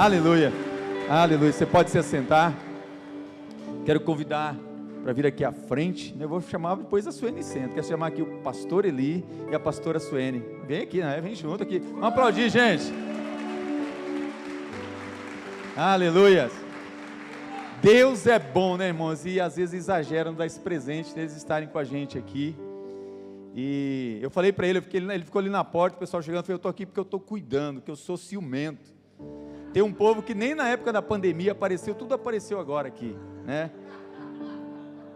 Aleluia, aleluia. Você pode se assentar. Quero convidar para vir aqui à frente. Eu vou chamar depois a Suene Centro. Quero chamar aqui o pastor Eli e a pastora Suene. Vem aqui, né? Vem junto aqui. Vamos aplaudir, gente. Aleluia. Deus é bom, né, irmãos? E às vezes exageram dar esse presente deles estarem com a gente aqui. E eu falei para ele, ele ficou ali na porta, o pessoal chegando, eu falei, eu estou aqui porque eu estou cuidando, que eu sou ciumento. Tem um povo que nem na época da pandemia apareceu, tudo apareceu agora aqui, né?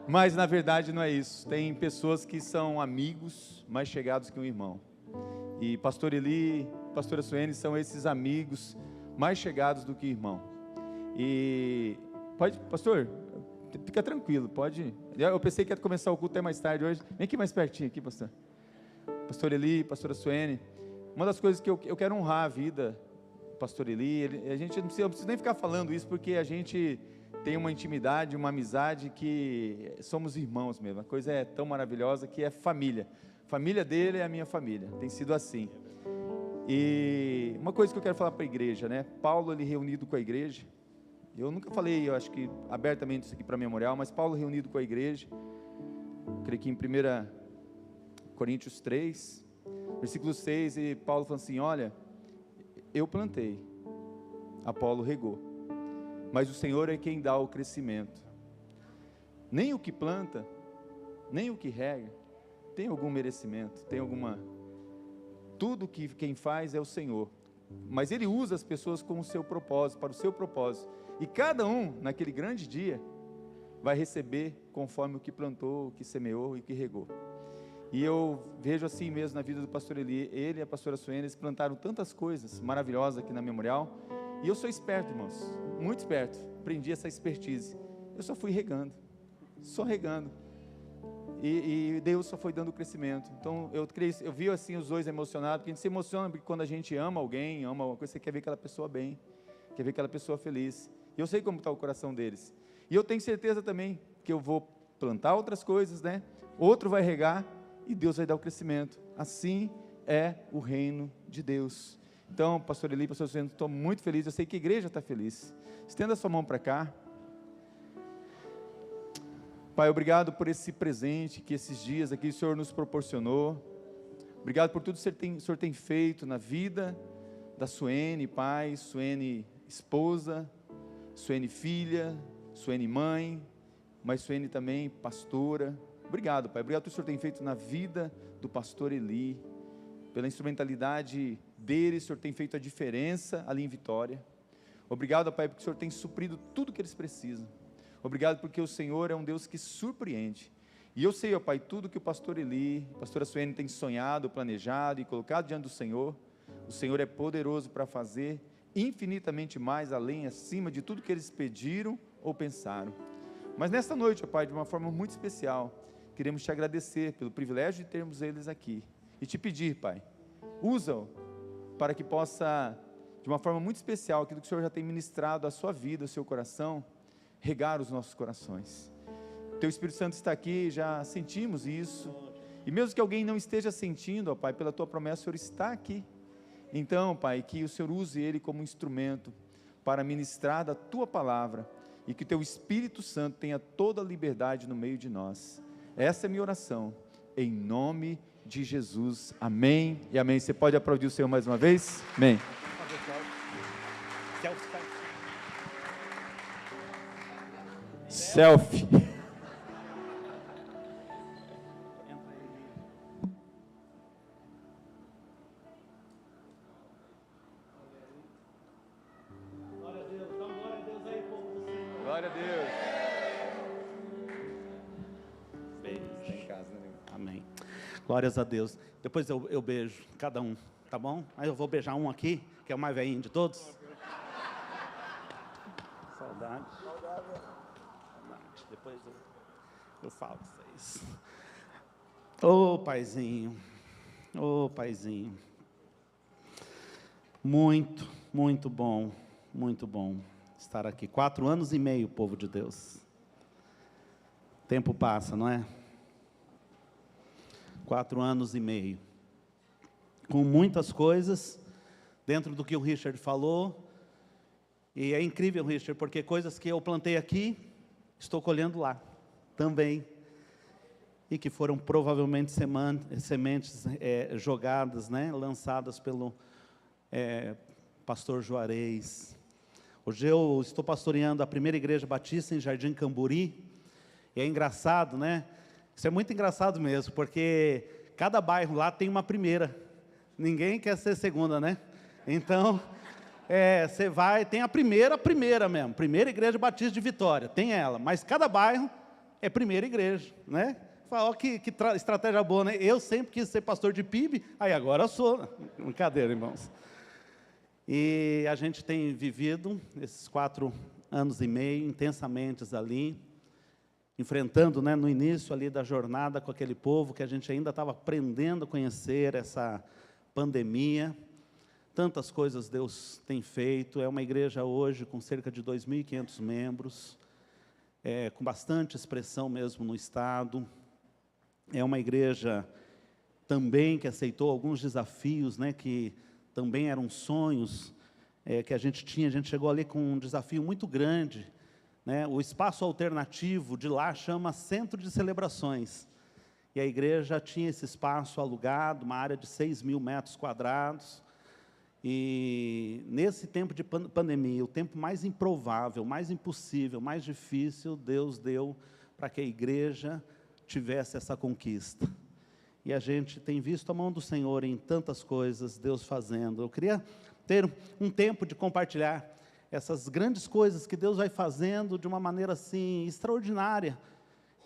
Mas na verdade não é isso. Tem pessoas que são amigos mais chegados que um irmão. E pastor Eli, pastora Suene são esses amigos mais chegados do que irmão. E pode, pastor, fica tranquilo, pode. Eu pensei que ia começar o culto até mais tarde hoje. Vem aqui mais pertinho aqui, pastor. Pastor Eli, pastora Suene. Uma das coisas que eu quero honrar a vida do pastor Eli, a gente não precisa nem ficar falando isso, porque a gente tem uma intimidade, uma amizade que somos irmãos mesmo. A coisa é tão maravilhosa que é família. A família dele é a minha família. Tem sido assim. E uma coisa que eu quero falar para a igreja, né? Paulo, ele reunido com a igreja. Eu nunca falei, eu acho que abertamente isso aqui para memorial, mas Paulo reunido com a igreja, creio que em 1 Coríntios 3, versículo 6, e Paulo falou assim, olha, eu plantei, Apolo regou, mas o Senhor é quem dá o crescimento. Nem o que planta, nem o que rega, tem algum merecimento, tem alguma... Tudo que quem faz é o Senhor, mas Ele usa as pessoas com o seu propósito, para o seu propósito, e cada um, naquele grande dia, vai receber conforme o que plantou, o que semeou e o que regou. E eu vejo assim mesmo na vida do pastor Eli, ele e a pastora Suene, eles plantaram tantas coisas maravilhosas aqui na Memorial, e eu sou esperto, irmãos, muito esperto, aprendi essa expertise, eu só fui regando, só regando, e Deus só foi dando crescimento. Então eu vi assim os dois emocionados, porque a gente se emociona, porque quando a gente ama alguém, ama uma coisa, você quer ver aquela pessoa bem, quer ver aquela pessoa feliz, e eu sei como está o coração deles, e eu tenho certeza também, que eu vou plantar outras coisas, né, outro vai regar, e Deus vai dar o crescimento. Assim é o reino de Deus. Então, pastor Eli, pastor Suene, estou muito feliz, eu sei que a igreja está feliz. Estenda a sua mão para cá. Pai, obrigado por esse presente que esses dias aqui o Senhor nos proporcionou. Obrigado por tudo que o Senhor tem feito na vida da Suene, pai, Suene esposa, Suene filha, Suene mãe, mas Suene também pastora. Obrigado, Pai, obrigado por tudo que o Senhor tem feito na vida do pastor Eli, pela instrumentalidade dele, o Senhor tem feito a diferença ali em Vitória. Obrigado, Pai, porque o Senhor tem suprido tudo que eles precisam. Obrigado porque o Senhor é um Deus que surpreende. E eu sei, ó Pai, tudo que o pastor Eli, a pastora Suene tem sonhado, planejado e colocado diante do Senhor, o Senhor é poderoso para fazer infinitamente mais, além, acima de tudo que eles pediram ou pensaram. Mas nesta noite, ó Pai, de uma forma muito especial, queremos te agradecer pelo privilégio de termos eles aqui, e te pedir, Pai, usa-o, para que possa, de uma forma muito especial, aquilo que o Senhor já tem ministrado à sua vida, ao seu coração, regar os nossos corações. Teu Espírito Santo está aqui, já sentimos isso, e mesmo que alguém não esteja sentindo, ó Pai, pela tua promessa, o Senhor está aqui. Então, Pai, que o Senhor use ele como instrumento para ministrar da tua palavra, e que teu Espírito Santo tenha toda a liberdade no meio de nós. Essa é a minha oração, em nome de Jesus, amém e amém. Você pode aplaudir o Senhor mais uma vez? Amém. Selfie. Glória a Deus, dá uma glória a Deus aí, povo do Senhor. Glória a Deus. Amém. Glórias a Deus. Depois eu beijo cada um, tá bom? Aí eu vou beijar um aqui, que é o mais velhinho de todos. Saudade. Depois eu falo pra vocês. Ô paizinho, ô paizinho. Muito, muito bom estar aqui. 4 anos e meio, povo de Deus. O tempo passa, não é? 4 anos e meio, com muitas coisas, dentro do que o Richard falou, E é incrível, Richard, porque coisas que eu plantei aqui, estou colhendo lá também. E que foram provavelmente sementes jogadas, né, lançadas pelo pastor Juarez. Hoje eu estou pastoreando a primeira igreja batista em Jardim Camburi, e é engraçado, né? Isso é muito engraçado mesmo, porque cada bairro lá tem uma primeira, ninguém quer ser segunda, né? Então, você vai, tem a primeira mesmo, primeira igreja batista de Vitória, tem ela, mas cada bairro é primeira igreja, né? Fala, ó, que estratégia boa, né? Eu sempre quis ser pastor de PIB, aí agora eu sou. Brincadeira, irmãos. E a gente tem vivido esses 4 anos e meio intensamente ali, enfrentando, né, no início ali da jornada com aquele povo que a gente ainda estava aprendendo a conhecer, essa pandemia. Tantas coisas Deus tem feito. É uma igreja hoje com cerca de 2.500 membros, com bastante expressão mesmo no estado. É uma igreja também que aceitou alguns desafios, né, que também eram sonhos que a gente tinha. A gente chegou ali com um desafio muito grande, né? O espaço alternativo de lá chama Centro de Celebrações. E a igreja tinha esse espaço alugado, uma área de 6.000 metros quadrados. E nesse tempo de pandemia, o tempo mais improvável, mais impossível, mais difícil, Deus deu para que a igreja tivesse essa conquista. E a gente tem visto a mão do Senhor em tantas coisas, Deus fazendo. Eu queria ter um tempo de compartilhar essas grandes coisas que Deus vai fazendo de uma maneira assim extraordinária.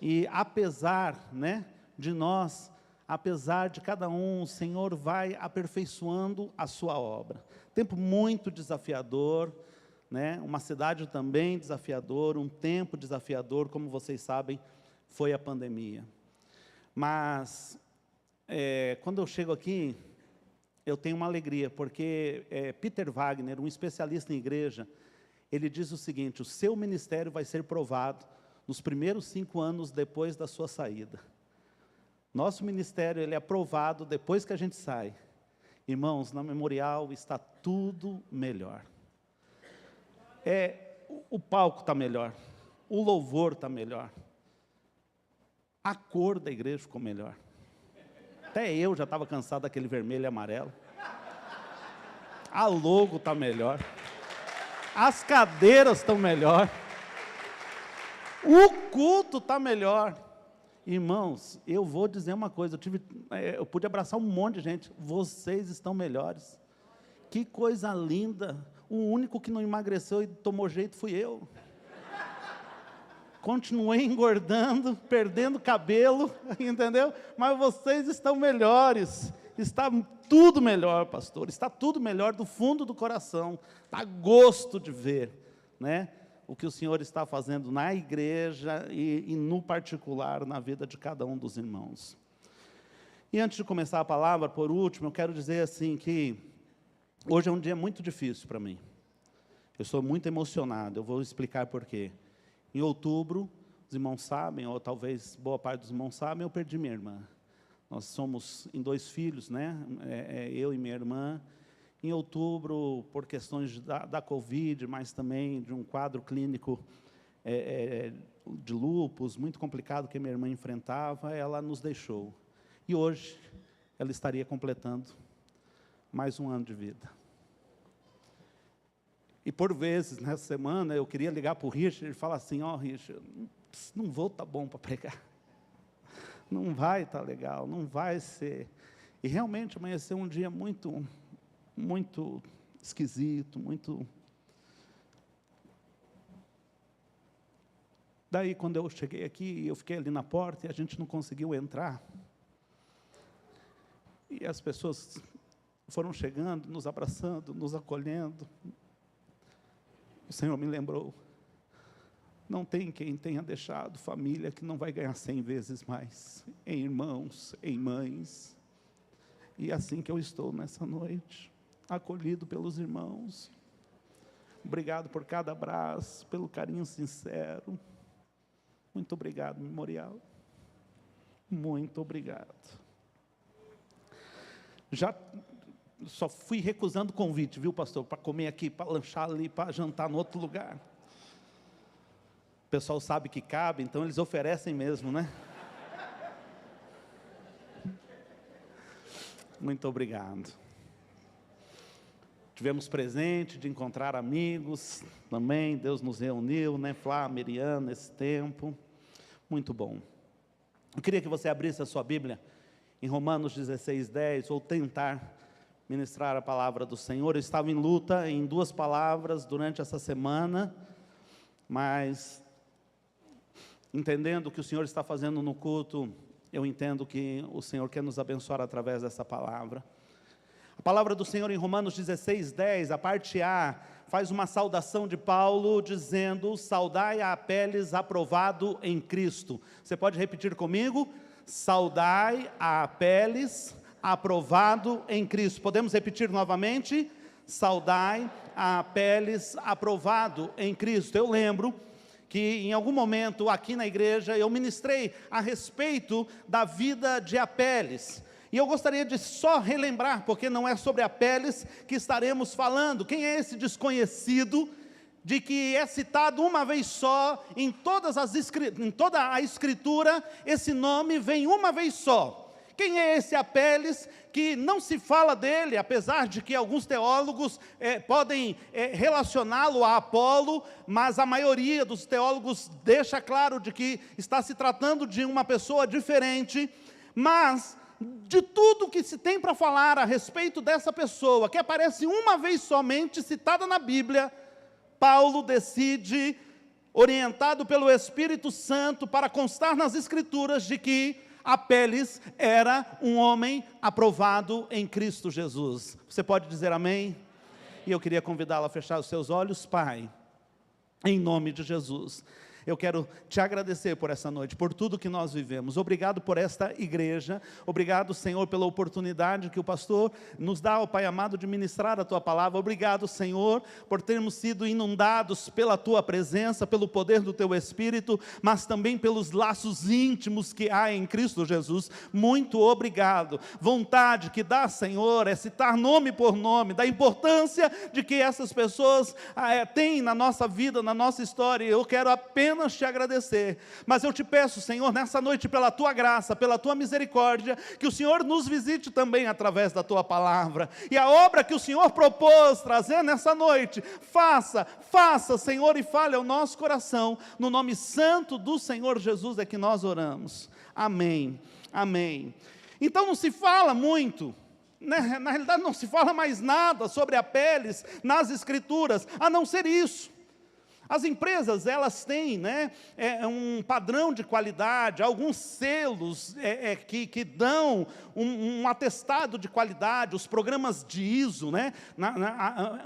E apesar, né, de nós, apesar de cada um, o Senhor vai aperfeiçoando a sua obra. Tempo muito desafiador, né? Uma cidade também desafiadora, um tempo desafiador, como vocês sabem, foi a pandemia. Mas, quando eu chego aqui, eu tenho uma alegria, porque Peter Wagner, um especialista em igreja, ele diz o seguinte: o seu ministério vai ser provado nos primeiros 5 anos depois da sua saída. Nosso ministério, ele é aprovado depois que a gente sai. Irmãos, na Memorial está tudo melhor. O palco está melhor, o louvor está melhor, a cor da igreja ficou melhor. Até eu já estava cansado daquele vermelho e amarelo. A logo está melhor, as cadeiras estão melhor, o culto está melhor. Irmãos, eu vou dizer uma coisa, eu pude abraçar um monte de gente, vocês estão melhores. Que coisa linda. O único que não emagreceu e tomou jeito fui eu. Continuei engordando, perdendo cabelo, entendeu? Mas vocês estão melhores. Está tudo melhor, pastor. Está tudo melhor do fundo do coração. Dá gosto de ver, né, o que o Senhor está fazendo na igreja e no particular na vida de cada um dos irmãos. E antes de começar a palavra, por último, eu quero dizer assim que hoje é um dia muito difícil para mim. Eu estou muito emocionado, eu vou explicar por quê. Em outubro, os irmãos sabem, ou talvez boa parte dos irmãos sabem, eu perdi minha irmã. Nós somos em 2 filhos, né? Eu e minha irmã. Em outubro, por questões da Covid, mas também de um quadro clínico de lúpus, muito complicado que minha irmã enfrentava, ela nos deixou. E hoje, ela estaria completando mais 1 ano de vida. E por vezes, nessa semana, eu queria ligar para o Richard e falar assim: ó, Richard, não vou estar bom para pregar. Não vai estar legal, não vai ser. E realmente amanheceu um dia muito, muito esquisito, muito... Daí, quando eu cheguei aqui, eu fiquei ali na porta e a gente não conseguiu entrar. E as pessoas foram chegando, nos abraçando, nos acolhendo. O Senhor me lembrou: não tem quem tenha deixado família que não vai ganhar 100 vezes mais, em irmãos, em mães. E é assim que eu estou nessa noite, acolhido pelos irmãos. Obrigado por cada abraço, pelo carinho sincero. Muito obrigado, Memorial. Muito obrigado. Já só fui recusando convite, viu, pastor? Para comer aqui, para lanchar ali, para jantar no outro lugar. O pessoal sabe que cabe, então eles oferecem mesmo, né? Muito obrigado. Tivemos presente de encontrar amigos também, Deus nos reuniu, né, Flá, Miriam, nesse tempo. Muito bom. Eu queria que você abrisse a sua Bíblia em Romanos 16:10, vou tentar ministrar a palavra do Senhor. Eu estava em luta em 2 palavras durante essa semana, mas entendendo o que o Senhor está fazendo no culto, eu entendo que o Senhor quer nos abençoar através dessa palavra. A palavra do Senhor em Romanos 16:10, a parte A, faz uma saudação de Paulo, dizendo: saudai a Apeles, aprovado em Cristo. Você pode repetir comigo? Saudai a Apeles, aprovado em Cristo. Podemos repetir novamente? Saudai a Apeles, aprovado em Cristo. Eu lembro que em algum momento aqui na igreja eu ministrei a respeito da vida de Apeles. E eu gostaria de só relembrar, porque não é sobre Apeles que estaremos falando. Quem é esse desconhecido de que é citado uma vez só em toda a Escritura, esse nome vem uma vez só? Quem é esse Apeles que não se fala dele, apesar de que alguns teólogos podem relacioná-lo a Apolo, mas a maioria dos teólogos deixa claro de que está se tratando de uma pessoa diferente. Mas de tudo que se tem para falar a respeito dessa pessoa, que aparece uma vez somente citada na Bíblia, Paulo decide, orientado pelo Espírito Santo, para constar nas Escrituras de que Apeles era um homem aprovado em Cristo Jesus. Você pode dizer amém? E eu queria convidá-lo a fechar os seus olhos. Pai, em nome de Jesus, eu quero te agradecer por essa noite, por tudo que nós vivemos. Obrigado por esta igreja. Obrigado, Senhor, pela oportunidade que o pastor nos dá, ó Pai amado, de ministrar a Tua palavra. Obrigado, Senhor, por termos sido inundados pela Tua presença, pelo poder do Teu Espírito, mas também pelos laços íntimos que há em Cristo Jesus. Muito obrigado. Vontade que dá, Senhor, é citar nome por nome, da importância de que essas pessoas têm na nossa vida, na nossa história. Eu quero apenas te agradecer, mas eu te peço, Senhor, nessa noite, pela Tua graça, pela Tua misericórdia, que o Senhor nos visite também através da Tua palavra, e a obra que o Senhor propôs trazer nessa noite, faça, Senhor, e fale ao nosso coração. No nome santo do Senhor Jesus é que nós oramos, amém, amém. Então não se fala muito, né? Na realidade não se fala mais nada sobre Apeles nas Escrituras, a não ser isso. As empresas, elas têm, né, um padrão de qualidade, alguns selos que dão um atestado de qualidade, os programas de ISO, né,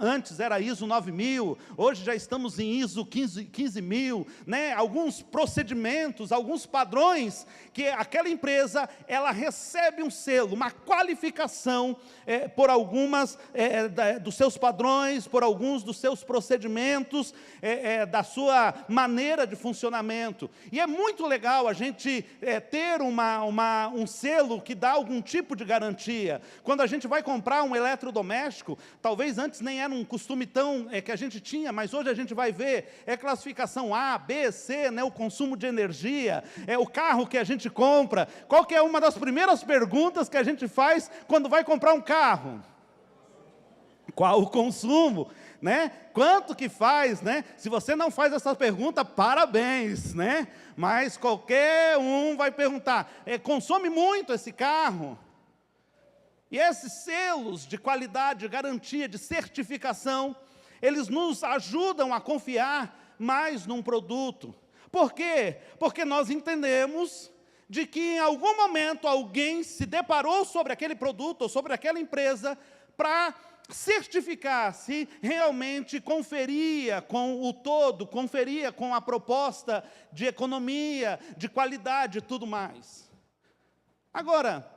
antes era ISO 9000, hoje já estamos em ISO 15000, né, alguns procedimentos, alguns padrões, que aquela empresa, ela recebe um selo, uma qualificação por algumas dos seus padrões, por alguns dos seus procedimentos, da sua maneira de funcionamento. E é muito legal a gente ter um selo que dá algum tipo de garantia. Quando a gente vai comprar um eletrodoméstico, talvez antes nem era um costume tão que a gente tinha, mas hoje a gente vai ver, classificação A, B, C, né, o consumo de energia, o carro que a gente compra. Qual que é uma das primeiras perguntas que a gente faz quando vai comprar um carro? Qual o consumo, né? Quanto que faz, né? Se você não faz essa pergunta, parabéns, né? Mas qualquer um vai perguntar, consome muito esse carro? E esses selos de qualidade, de garantia, de certificação, eles nos ajudam a confiar mais num produto. Por quê? Porque nós entendemos de que em algum momento alguém se deparou sobre aquele produto ou sobre aquela empresa para certificar se realmente conferia com o todo, conferia com a proposta de economia, de qualidade e tudo mais. Agora,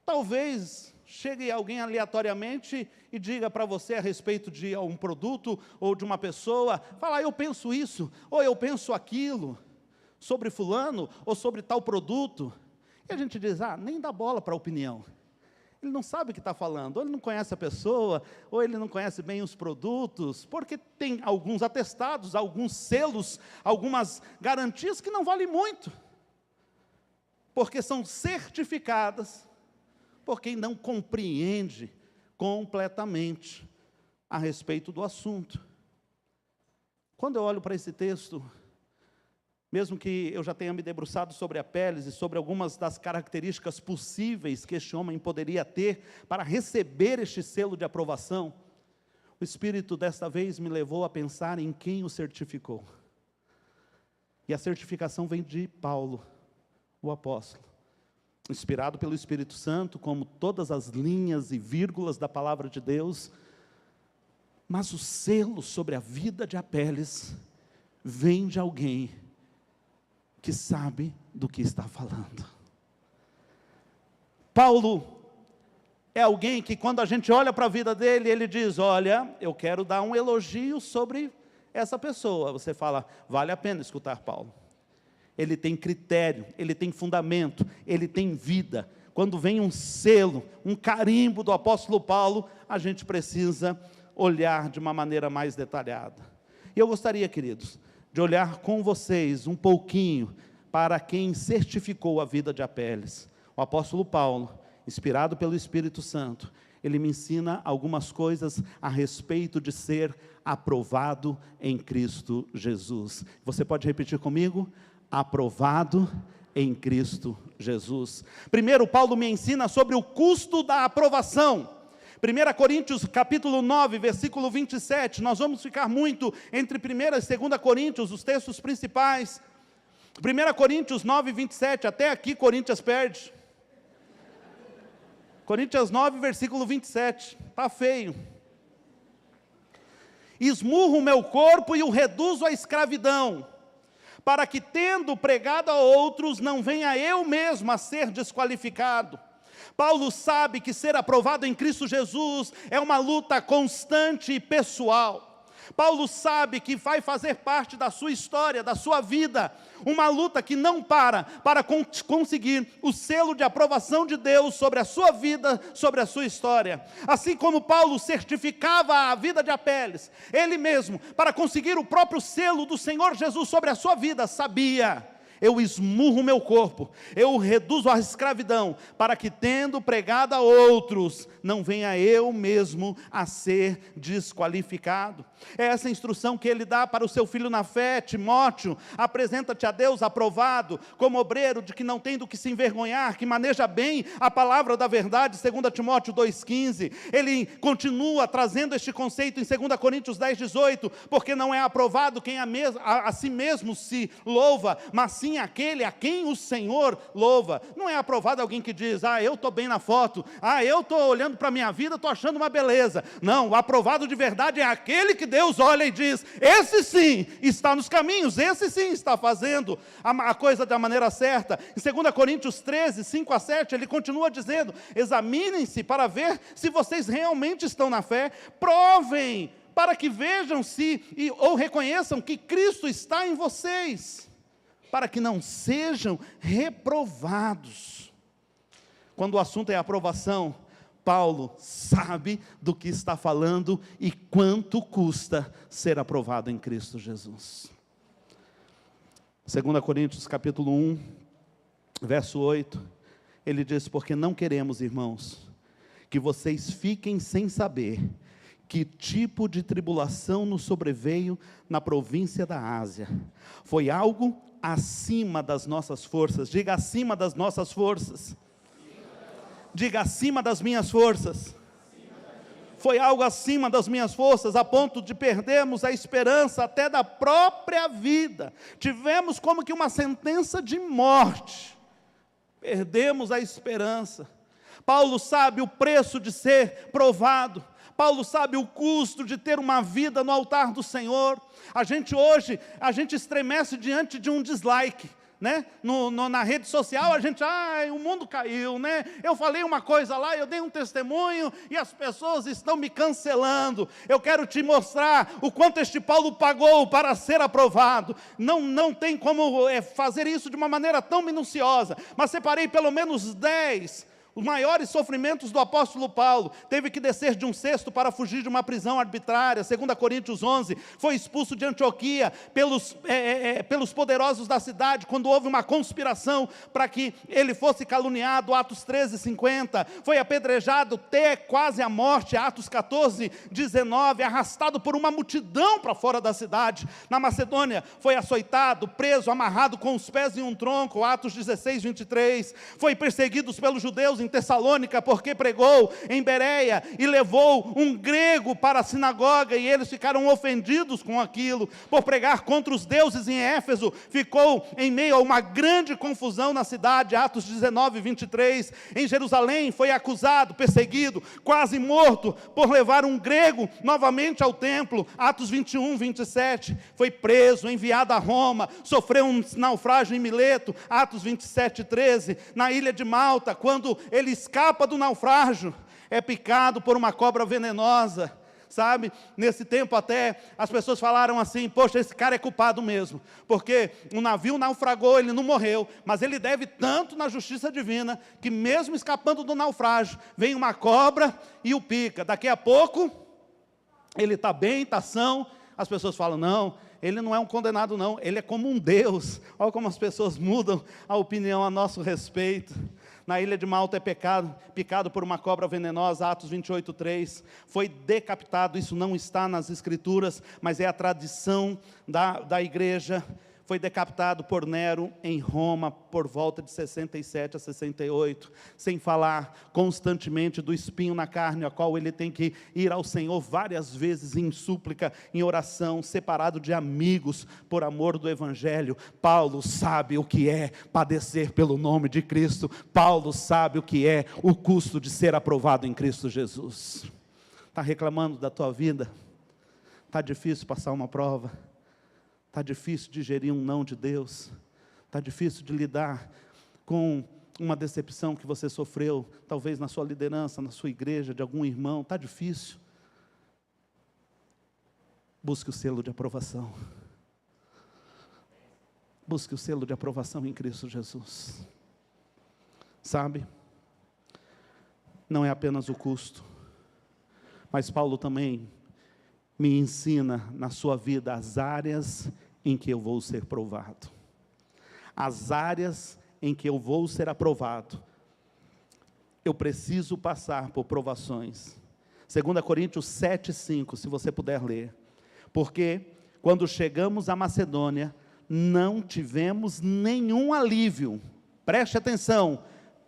talvez chegue alguém aleatoriamente e diga para você a respeito de um produto ou de uma pessoa, fala, eu penso isso, ou eu penso aquilo, sobre fulano ou sobre tal produto. E a gente diz, nem dá bola para a opinião. Ele não sabe o que está falando, ou ele não conhece a pessoa, ou ele não conhece bem os produtos, porque tem alguns atestados, alguns selos, algumas garantias que não valem muito, porque são certificadas por quem não compreende completamente a respeito do assunto. Quando eu olho para esse texto, mesmo que eu já tenha me debruçado sobre a Apéles e sobre algumas das características possíveis que este homem poderia ter para receber este selo de aprovação, o Espírito desta vez me levou a pensar em quem o certificou. E a certificação vem de Paulo, o apóstolo, inspirado pelo Espírito Santo, como todas as linhas e vírgulas da palavra de Deus, mas o selo sobre a vida de Apéles vem de alguém que sabe do que está falando. Paulo é alguém que, quando a gente olha para a vida dele, ele diz: olha, eu quero dar um elogio sobre essa pessoa. Você fala, vale a pena escutar Paulo. Ele tem critério, ele tem fundamento, ele tem vida. Quando vem um selo, um carimbo do apóstolo Paulo, a gente precisa olhar de uma maneira mais detalhada. E eu gostaria, queridos, de olhar com vocês um pouquinho para quem certificou a vida de Apéles. O apóstolo Paulo, inspirado pelo Espírito Santo, ele me ensina algumas coisas a respeito de ser aprovado em Cristo Jesus. Você pode repetir comigo? Aprovado em Cristo Jesus. Primeiro, Paulo me ensina sobre o custo da aprovação. 1 Coríntios capítulo 9, versículo 27, nós vamos ficar muito entre 1 e 2 Coríntios, os textos principais. 1 Coríntios 9, 27, até aqui Coríntios perde. Coríntios 9, versículo 27, está feio. Esmurro o meu corpo e o reduzo à escravidão, para que, tendo pregado a outros, não venha eu mesmo a ser desqualificado. Paulo sabe que ser aprovado em Cristo Jesus é uma luta constante e pessoal. Paulo sabe que vai fazer parte da sua história, da sua vida, uma luta que não para conseguir o selo de aprovação de Deus sobre a sua vida, sobre a sua história. Assim como Paulo certificava a vida de Apéles, ele mesmo, para conseguir o próprio selo do Senhor Jesus sobre a sua vida, sabia: eu esmurro o meu corpo, eu o reduzo à escravidão, para que, tendo pregado a outros, não venha eu mesmo a ser desqualificado. É essa instrução que ele dá para o seu filho na fé, Timóteo: apresenta-te a Deus aprovado, como obreiro de que não tem do que se envergonhar, que maneja bem a palavra da verdade, 2 Timóteo 2,15. Ele continua trazendo este conceito em 2 Coríntios 10, 18, porque não é aprovado quem a si mesmo se louva, mas sim aquele a quem o Senhor louva. Não é aprovado alguém que diz: eu estou bem na foto, eu estou olhando para a minha vida, estou achando uma beleza. Não, o aprovado de verdade é aquele que Deus olha e diz: esse sim está nos caminhos, esse sim está fazendo a coisa da maneira certa. Em 2 Coríntios 13, 5 a 7, ele continua dizendo: examinem-se para ver se vocês realmente estão na fé, provem, para que vejam ou reconheçam que Cristo está em vocês, para que não sejam reprovados. Quando o assunto é aprovação, Paulo sabe do que está falando e quanto custa ser aprovado em Cristo Jesus. 2 Coríntios capítulo 1, verso 8, ele diz: porque não queremos, irmãos, que vocês fiquem sem saber que tipo de tribulação nos sobreveio na província da Ásia. Foi algo acima das nossas forças. Diga: acima das nossas forças. Diga: acima das minhas forças. Foi algo acima das minhas forças, a ponto de perdermos a esperança até da própria vida. Tivemos como que uma sentença de morte. Perdemos a esperança. Paulo sabe o preço de ser provado. Paulo sabe o custo de ter uma vida no altar do Senhor. A gente hoje estremece diante de um dislike, né? Na rede social a gente, o mundo caiu, né? Eu falei uma coisa lá, eu dei um testemunho e as pessoas estão me cancelando. Eu quero te mostrar o quanto este Paulo pagou para ser aprovado. Não tem como fazer isso de uma maneira tão minuciosa, mas separei pelo menos 10 os maiores sofrimentos do apóstolo Paulo, teve que descer de um cesto para fugir de uma prisão arbitrária, 2 Coríntios 11, foi expulso de Antioquia pelos poderosos da cidade, quando houve uma conspiração para que ele fosse caluniado, Atos 13, 50, foi apedrejado até quase a morte, Atos 14, 19, arrastado por uma multidão para fora da cidade. Na Macedônia foi açoitado, preso, amarrado com os pés em um tronco, Atos 16, 23, foi perseguido pelos judeus em Tessalônica, porque pregou em Bereia, e levou um grego para a sinagoga, e eles ficaram ofendidos com aquilo, por pregar contra os deuses em Éfeso, ficou em meio a uma grande confusão na cidade, Atos 19, 23, em Jerusalém foi acusado, perseguido, quase morto, por levar um grego novamente ao templo, Atos 21, 27, foi preso, enviado a Roma, sofreu um naufrágio em Mileto, Atos 27, 13, na ilha de Malta, quando ele escapa do naufrágio, é picado por uma cobra venenosa, sabe, nesse tempo até, as pessoas falaram assim, poxa, esse cara é culpado mesmo, porque o navio naufragou, ele não morreu, mas ele deve tanto na justiça divina, que mesmo escapando do naufrágio, vem uma cobra e o pica, daqui a pouco, ele está bem, está são, as pessoas falam, não, ele não é um condenado não, ele é como um Deus. Olha como as pessoas mudam a opinião a nosso respeito. Na ilha de Malta é picado por uma cobra venenosa, Atos 28, 3, foi decapitado, isso não está nas escrituras, mas é a tradição da igreja, foi decapitado por Nero em Roma, por volta de 67 a 68, sem falar constantemente do espinho na carne, a qual ele tem que ir ao Senhor várias vezes em súplica, em oração, separado de amigos, por amor do Evangelho. Paulo sabe o que é padecer pelo nome de Cristo, Paulo sabe o que é o custo de ser aprovado em Cristo Jesus. Está reclamando da tua vida? Está difícil passar uma prova? Está difícil digerir um não de Deus? Está difícil de lidar com uma decepção que você sofreu, talvez na sua liderança, na sua igreja, de algum irmão? Está difícil? Busque o selo de aprovação. Busque o selo de aprovação em Cristo Jesus. Sabe? Não é apenas o custo, mas Paulo também me ensina na sua vida as áreas em que eu vou ser provado. As áreas em que eu vou ser aprovado. Eu preciso passar por provações. 2 Coríntios 7, 5, se você puder ler. Porque quando chegamos à Macedônia, não tivemos nenhum alívio. Preste atenção.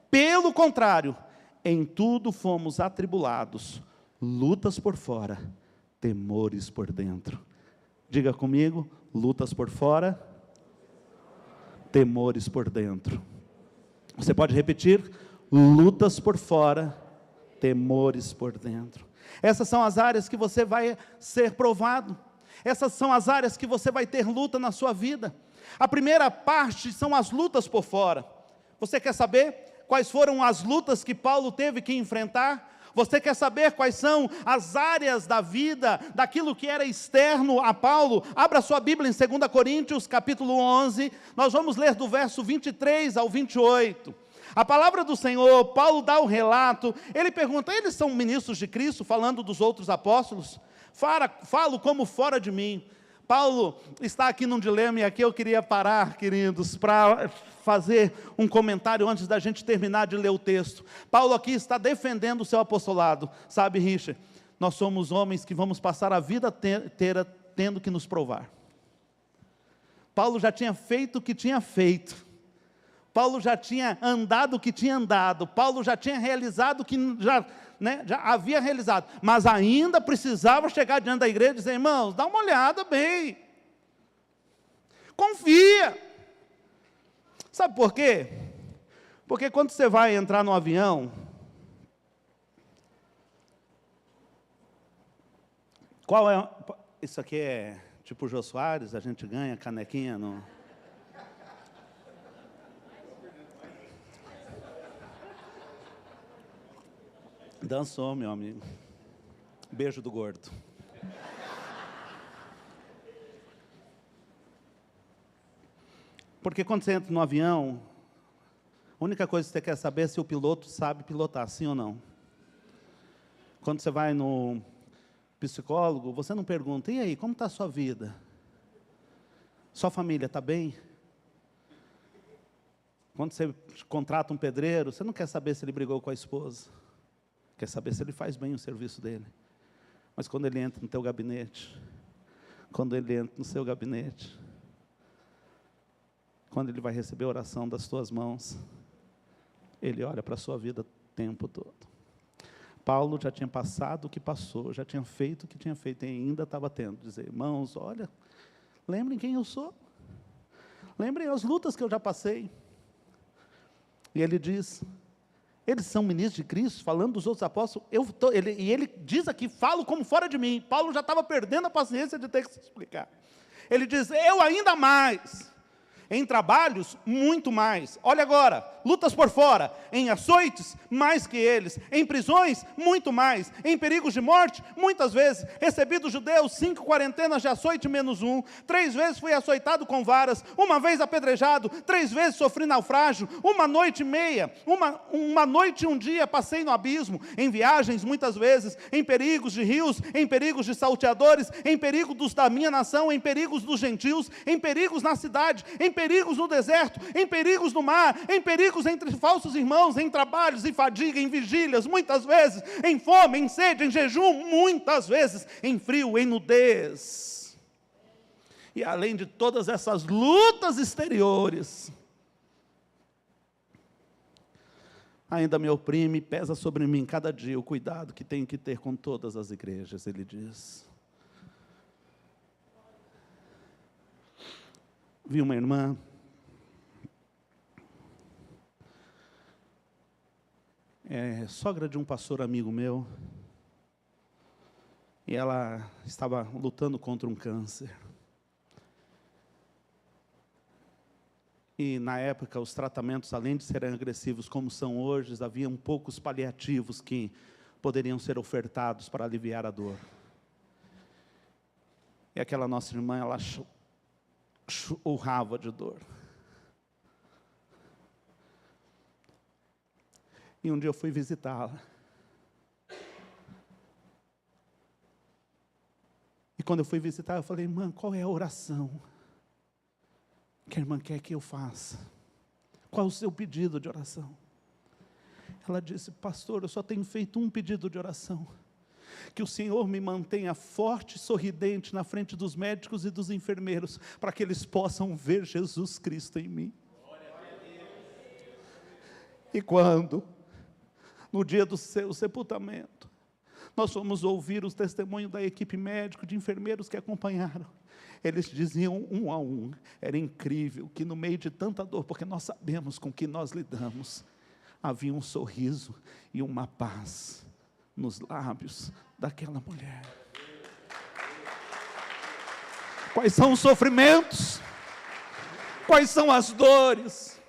Pelo contrário, em tudo fomos atribulados, lutas por fora, temores por dentro. Diga comigo, lutas por fora, temores por dentro. Você pode repetir? Lutas por fora, temores por dentro. Essas são as áreas que você vai ser provado. Essas são as áreas que você vai ter luta na sua vida. A primeira parte são as lutas por fora. Você quer saber quais foram as lutas que Paulo teve que enfrentar? Você quer saber quais são as áreas da vida, daquilo que era externo a Paulo? Abra sua Bíblia em 2 Coríntios, capítulo 11, nós vamos ler do verso 23 ao 28. A palavra do Senhor, Paulo dá o relato, ele pergunta, eles são ministros de Cristo, falando dos outros apóstolos? Falo como fora de mim. Paulo está aqui num dilema, e aqui eu queria parar, queridos, para fazer um comentário antes da gente terminar de ler o texto. Paulo aqui está defendendo o seu apostolado. Sabe, Richard, nós somos homens que vamos passar a vida inteira tendo que nos provar. Paulo já tinha feito o que tinha feito. Paulo já tinha andado o que tinha andado. Paulo já tinha realizado o que já havia realizado. Mas ainda precisava chegar diante da igreja e dizer, irmãos, dá uma olhada bem. Confia. Sabe por quê? Porque quando você vai entrar no avião, isso aqui é tipo o Jô Soares, a gente ganha canequinha no... Dançou, meu amigo. Beijo do gordo. Porque quando você entra no avião, A única coisa que você quer saber é se o piloto sabe pilotar, sim ou não. Quando você vai no psicólogo, você não pergunta, e aí, como está a sua vida? Sua família está bem? Quando você contrata um pedreiro, você não quer saber se ele brigou com a esposa. Quer saber se ele faz bem o serviço dele. Mas quando ele entra no teu gabinete, quando ele entra no seu gabinete, quando ele vai receber a oração das tuas mãos, ele olha para a sua vida o tempo todo. Paulo já tinha passado o que passou, já tinha feito o que tinha feito, e ainda estava tendo. Dizer, irmãos, olha, lembrem quem eu sou. Lembrem as lutas que eu já passei. E ele diz, eles são ministros de Cristo, falando dos outros apóstolos, ele diz aqui, falo como fora de mim. Paulo já estava perdendo a paciência de ter que se explicar. Ele diz, eu ainda mais. Em trabalhos, muito mais. Olha agora, lutas por fora, em açoites, mais que eles. Em prisões, muito mais. Em perigos de morte, muitas vezes. Recebi dos judeus 5 quarentenas de açoite menos 1. 3 vezes fui açoitado com varas. 1 vez apedrejado. 3 vezes sofri naufrágio. 1 noite e meia. Uma noite e um dia passei no abismo. Em viagens, muitas vezes. Em perigos de rios. Em perigos de salteadores. Em perigos da minha nação. Em perigos dos gentios. Em perigos na cidade. Em perigos no deserto, em perigos no mar, em perigos entre falsos irmãos, em trabalhos e fadiga, em vigílias, muitas vezes, em fome, em sede, em jejum, muitas vezes, em frio, em nudez. E além de todas essas lutas exteriores, ainda me oprime e pesa sobre mim cada dia o cuidado que tenho que ter com todas as igrejas, ele diz. Vi uma irmã, sogra de um pastor amigo meu, e ela estava lutando contra um câncer. E na época os tratamentos, além de serem agressivos como são hoje, haviam poucos paliativos que poderiam ser ofertados para aliviar a dor. E aquela nossa irmã, ela urrava de dor. E um dia eu fui visitá-la. E quando eu fui visitar, eu falei, irmã, qual é a oração que a irmã quer que eu faça? Qual é o seu pedido de oração? Ela disse, pastor, eu só tenho feito um pedido de oração. Que o Senhor me mantenha forte e sorridente na frente dos médicos e dos enfermeiros, para que eles possam ver Jesus Cristo em mim. E quando, no dia do seu sepultamento, nós fomos ouvir os testemunhos da equipe médica, de enfermeiros que acompanharam, eles diziam um a um, era incrível que no meio de tanta dor, porque nós sabemos com que nós lidamos, havia um sorriso e uma paz nos lábios daquela mulher. Quais são os sofrimentos? Quais são as dores?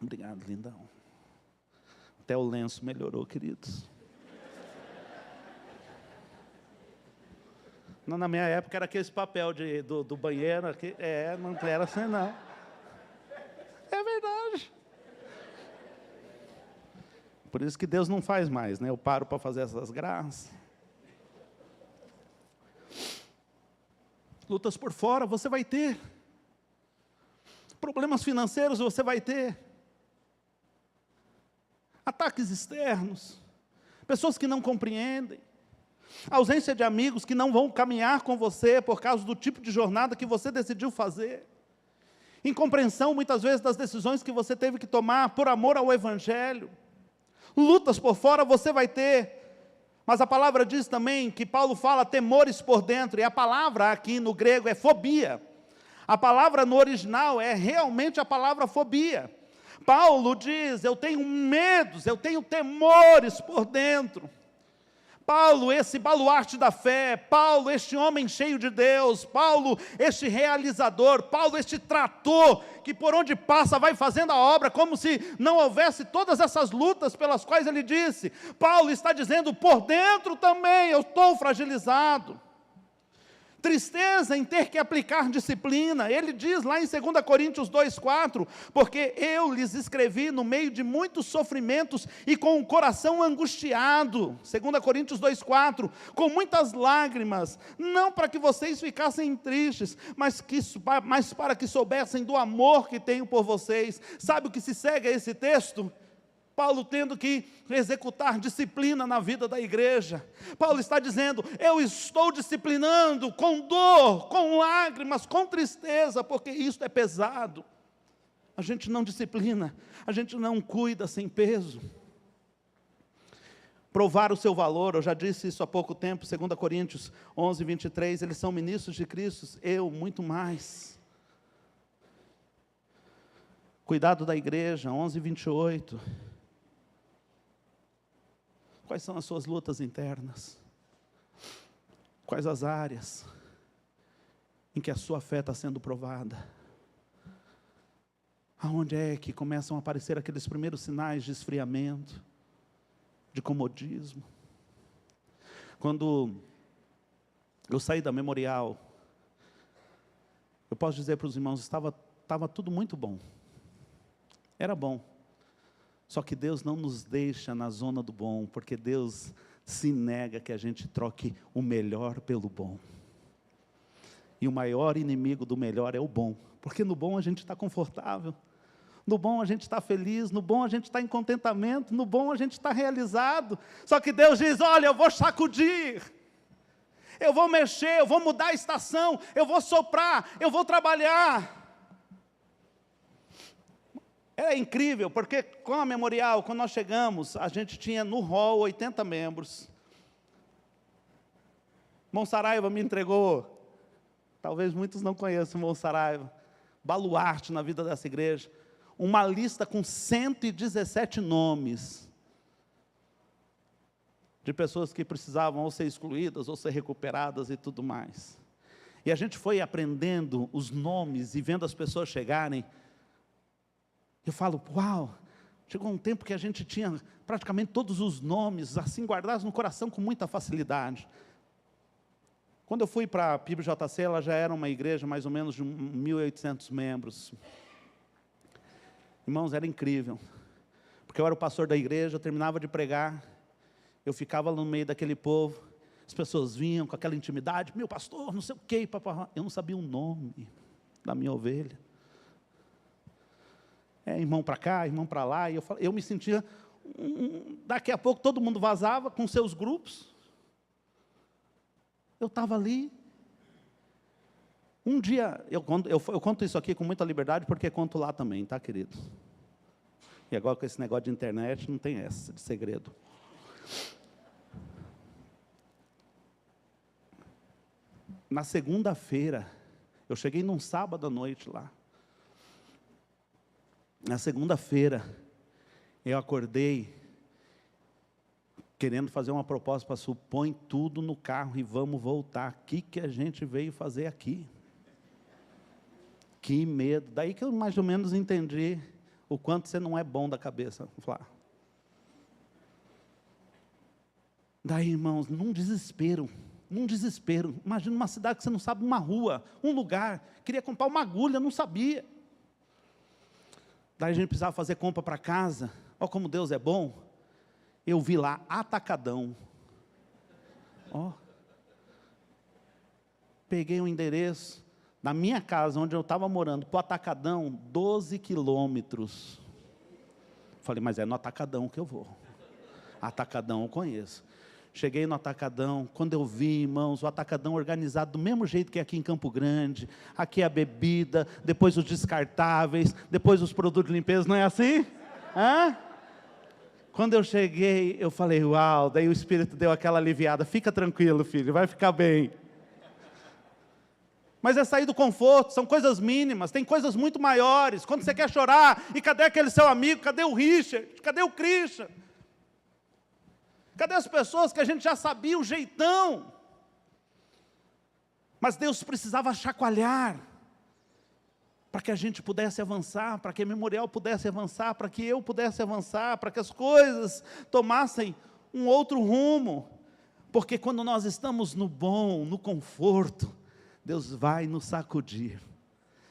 Obrigado, lindão. Até o lenço melhorou, queridos. Não, na minha época era aquele papel do banheiro, não era assim não. É verdade. Por isso que Deus não faz mais, né? Eu paro para fazer essas graças. Lutas por fora você vai ter. Problemas financeiros você vai ter. Ataques externos. Pessoas que não compreendem. Ausência de amigos que não vão caminhar com você por causa do tipo de jornada que você decidiu fazer. Incompreensão, muitas vezes, das decisões que você teve que tomar por amor ao Evangelho. Lutas por fora você vai ter, mas a palavra diz também que Paulo fala temores por dentro, e a palavra aqui no grego é fobia. A palavra no original é realmente a palavra fobia. Paulo diz, eu tenho medos, eu tenho temores por dentro. Paulo, esse baluarte da fé, Paulo, este homem cheio de Deus, Paulo, este realizador, Paulo, este trator, que por onde passa vai fazendo a obra, como se não houvesse todas essas lutas pelas quais ele disse. Paulo está dizendo, por dentro também eu estou fragilizado. tristeza em ter que aplicar disciplina. Ele diz lá em 2 Coríntios 2,4, porque eu lhes escrevi no meio de muitos sofrimentos e com o coração angustiado, 2 Coríntios 2,4, com muitas lágrimas, não para que vocês ficassem tristes, mas para que soubessem do amor que tenho por vocês. Sabe o que se segue a esse texto? Paulo tendo que executar disciplina na vida da igreja. Paulo está dizendo, eu estou disciplinando com dor, com lágrimas, com tristeza, porque isso é pesado. A gente não disciplina, a gente não cuida sem peso. Provar o seu valor, eu já disse isso há pouco tempo, 2 Coríntios 11, 23, eles são ministros de Cristo, eu muito mais. Cuidado da igreja, 11, 28. Quais são as suas lutas internas? Quais as áreas em que a sua fé está sendo provada? Aonde é que começam a aparecer aqueles primeiros sinais de esfriamento, de comodismo? Quando eu saí da Memorial, eu posso dizer para os irmãos, estava tudo muito bom. Era bom. Só que Deus não nos deixa na zona do bom, porque Deus se nega que a gente troque o melhor pelo bom. E o maior inimigo do melhor é o bom, porque no bom a gente está confortável, no bom a gente está feliz, no bom a gente está em contentamento, no bom a gente está realizado. Só que Deus diz, olha, eu vou sacudir, eu vou mexer, eu vou mudar a estação, eu vou soprar, eu vou trabalhar. É incrível, porque com a Memorial, quando nós chegamos, a gente tinha no hall 80 membros. Irmão Saraiva me entregou, talvez muitos não conheçam o irmão Saraiva, baluarte na vida dessa igreja, uma lista com 117 nomes, de pessoas que precisavam ou ser excluídas, ou ser recuperadas e tudo mais. E a gente foi aprendendo os nomes e vendo as pessoas chegarem. Eu falo, uau, chegou um tempo que a gente tinha praticamente todos os nomes assim guardados no coração com muita facilidade. Quando eu fui para a PIBJC, ela já era uma igreja mais ou menos de 1.800 membros. Irmãos, era incrível, porque eu era o pastor da igreja, eu terminava de pregar, eu ficava no meio daquele povo, as pessoas vinham com aquela intimidade, meu pastor, não sei o quê, papá. Eu não sabia o nome da minha ovelha. Irmão para cá, irmão para lá, e eu me sentia, daqui a pouco todo mundo vazava com seus grupos, eu estava ali. Um dia, eu conto isso aqui com muita liberdade, porque conto lá também, tá, queridos? E agora com esse negócio de internet, não tem essa de segredo. Na segunda-feira, eu cheguei num sábado à noite lá. Na segunda-feira, eu acordei, querendo fazer uma proposta para Sul, põe tudo no carro e vamos voltar. O que a gente veio fazer aqui? Que medo. Daí que eu mais ou menos entendi o quanto você não é bom da cabeça, Flá. Daí, irmãos, num desespero. Imagina uma cidade que você não sabe uma rua, um lugar. Queria comprar uma agulha, não sabia. Daí a gente precisava fazer compra para casa. Olha como Deus é bom. Eu vi lá, atacadão. Ó. Peguei o endereço da minha casa, onde eu estava morando, para o atacadão, 12 quilômetros. Falei, mas é no atacadão que eu vou. Atacadão eu conheço. Cheguei no atacadão, quando eu vi, irmãos, o atacadão organizado do mesmo jeito que aqui em Campo Grande. Aqui a bebida, depois os descartáveis, depois os produtos de limpeza, não é assim? Hã? Quando eu cheguei, eu falei, uau, daí o Espírito deu aquela aliviada. Fica tranquilo, filho, vai ficar bem. Mas é sair do conforto, são coisas mínimas, tem coisas muito maiores. Quando você quer chorar, e cadê aquele seu amigo, cadê o Richard, cadê o Christian? Cadê as pessoas que a gente já sabia o jeitão? Mas Deus precisava chacoalhar, para que a gente pudesse avançar, para que a Memorial pudesse avançar, para que eu pudesse avançar, para que as coisas tomassem um outro rumo. Porque quando nós estamos no bom, no conforto, Deus vai nos sacudir.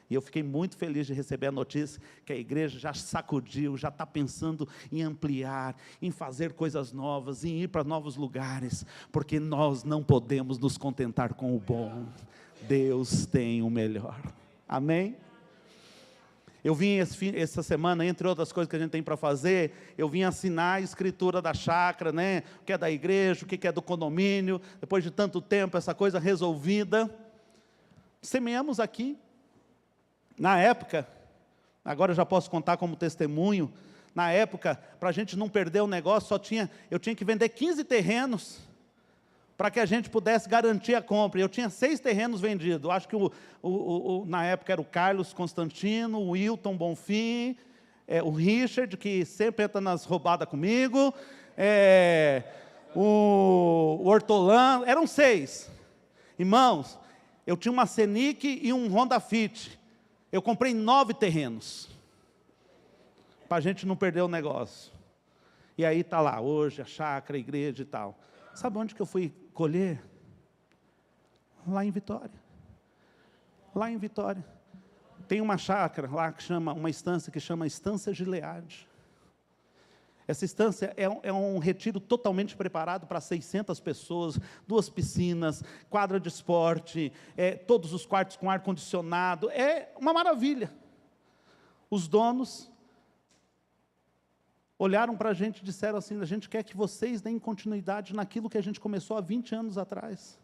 E eu fiquei muito feliz de receber a notícia que a igreja já sacudiu, já está pensando em ampliar, em fazer coisas novas, em ir para novos lugares, porque nós não podemos nos contentar com o bom. Deus tem o melhor. Amém? Eu vim essa semana, entre outras coisas que a gente tem para fazer, eu vim assinar a escritura da chácara, né? O que é da igreja, o que é do condomínio. Depois de tanto tempo, essa coisa resolvida. Semeamos aqui. Na época, agora eu já posso contar como testemunho, na época, para a gente não perder o negócio, eu tinha que vender 15 terrenos, para que a gente pudesse garantir a compra. Eu tinha 6 terrenos vendidos, acho que na época era o Carlos Constantino, o Wilton Bonfim, o Richard, que sempre entra nas roubadas comigo, o Hortolano, eram 6. Irmãos, eu tinha uma Scenic e um Honda Fit. Eu comprei 9 terrenos, para a gente não perder o negócio. E aí está lá, hoje, a chácara, a igreja e tal. Sabe onde que eu fui colher? Lá em Vitória. Lá em Vitória. Tem uma chácara lá, uma estância que chama Estância Gileade. Essa estância é um retiro totalmente preparado para 600 pessoas, 2 piscinas, quadra de esporte, todos os quartos com ar-condicionado, é uma maravilha. Os donos olharam para a gente e disseram assim, a gente quer que vocês deem continuidade naquilo que a gente começou há 20 anos atrás.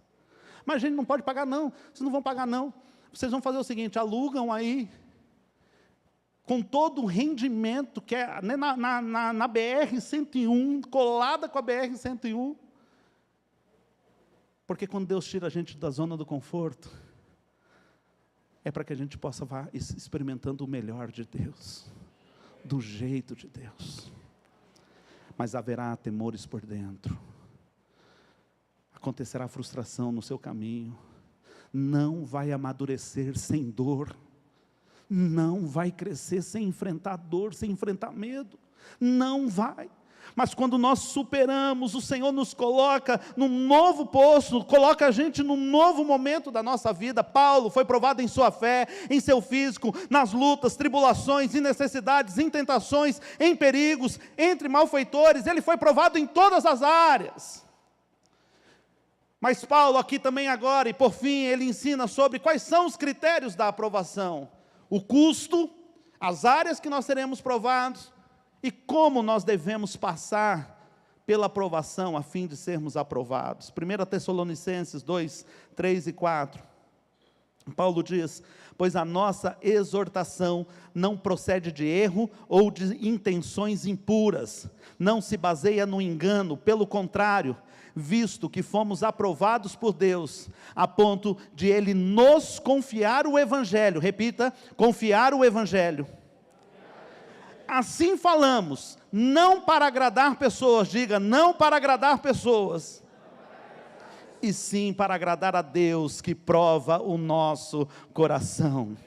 Mas a gente não pode pagar não, vocês não vão pagar não. Vocês vão fazer o seguinte, alugam aí, com todo o rendimento, que é na BR-101, colada com a BR-101, porque quando Deus tira a gente da zona do conforto, é para que a gente possa experimentando o melhor de Deus, do jeito de Deus, mas haverá temores por dentro, acontecerá frustração no seu caminho, não vai amadurecer sem dor, não vai crescer sem enfrentar dor, sem enfrentar medo, não vai. Mas quando nós superamos, o Senhor nos coloca num novo posto, coloca a gente num novo momento da nossa vida. Paulo foi provado em sua fé, em seu físico, nas lutas, tribulações, em necessidades, em tentações, em perigos, entre malfeitores, ele foi provado em todas as áreas. Mas Paulo aqui também agora, e por fim, ele ensina sobre quais são os critérios da aprovação. O custo, as áreas que nós seremos provados e como nós devemos passar pela aprovação a fim de sermos aprovados. 1 Tessalonicenses 2, 3 e 4. Paulo diz, pois a nossa exortação não procede de erro ou de intenções impuras, não se baseia no engano, pelo contrário, visto que fomos aprovados por Deus, a ponto de Ele nos confiar o Evangelho, repita, confiar o Evangelho. Assim falamos, não para agradar pessoas, diga, não para agradar pessoas, e sim para agradar a Deus, que prova o nosso coração.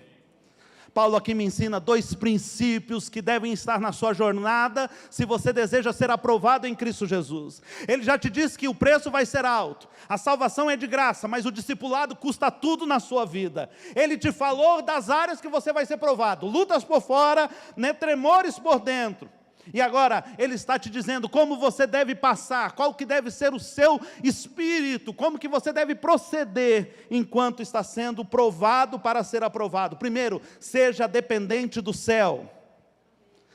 Paulo aqui me ensina 2 princípios que devem estar na sua jornada, se você deseja ser aprovado em Cristo Jesus. Ele já te disse que o preço vai ser alto, a salvação é de graça, mas o discipulado custa tudo na sua vida. Ele te falou das áreas que você vai ser provado, lutas por fora, né, tremores por dentro. E agora, Ele está te dizendo como você deve passar, qual que deve ser o seu espírito, como que você deve proceder, enquanto está sendo provado para ser aprovado. Primeiro, seja dependente do céu.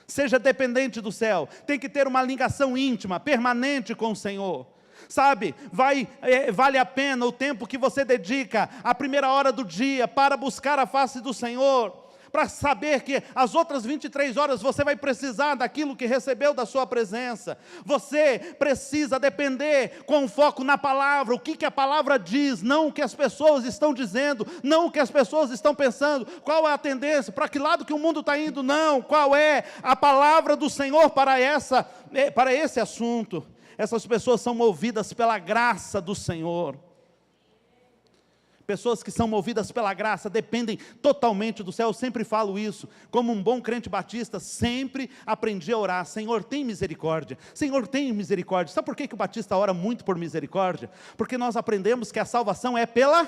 Seja dependente do céu. Tem que ter uma ligação íntima, permanente com o Senhor. Sabe, vale a pena o tempo que você dedica, a primeira hora do dia, para buscar a face do Senhor, para saber que as outras 23 horas você vai precisar daquilo que recebeu da sua presença. Você precisa depender com foco na palavra, o que a palavra diz, não o que as pessoas estão dizendo, não o que as pessoas estão pensando, qual é a tendência, para que lado que o mundo está indo, não, qual é a palavra do Senhor para esse assunto. Essas pessoas são movidas pela graça do Senhor. Pessoas que são movidas pela graça, dependem totalmente do céu. Eu sempre falo isso, como um bom crente batista, sempre aprendi a orar, Senhor, tem misericórdia, Senhor, tem misericórdia. Sabe por que o batista ora muito por misericórdia? Porque nós aprendemos que a salvação é pela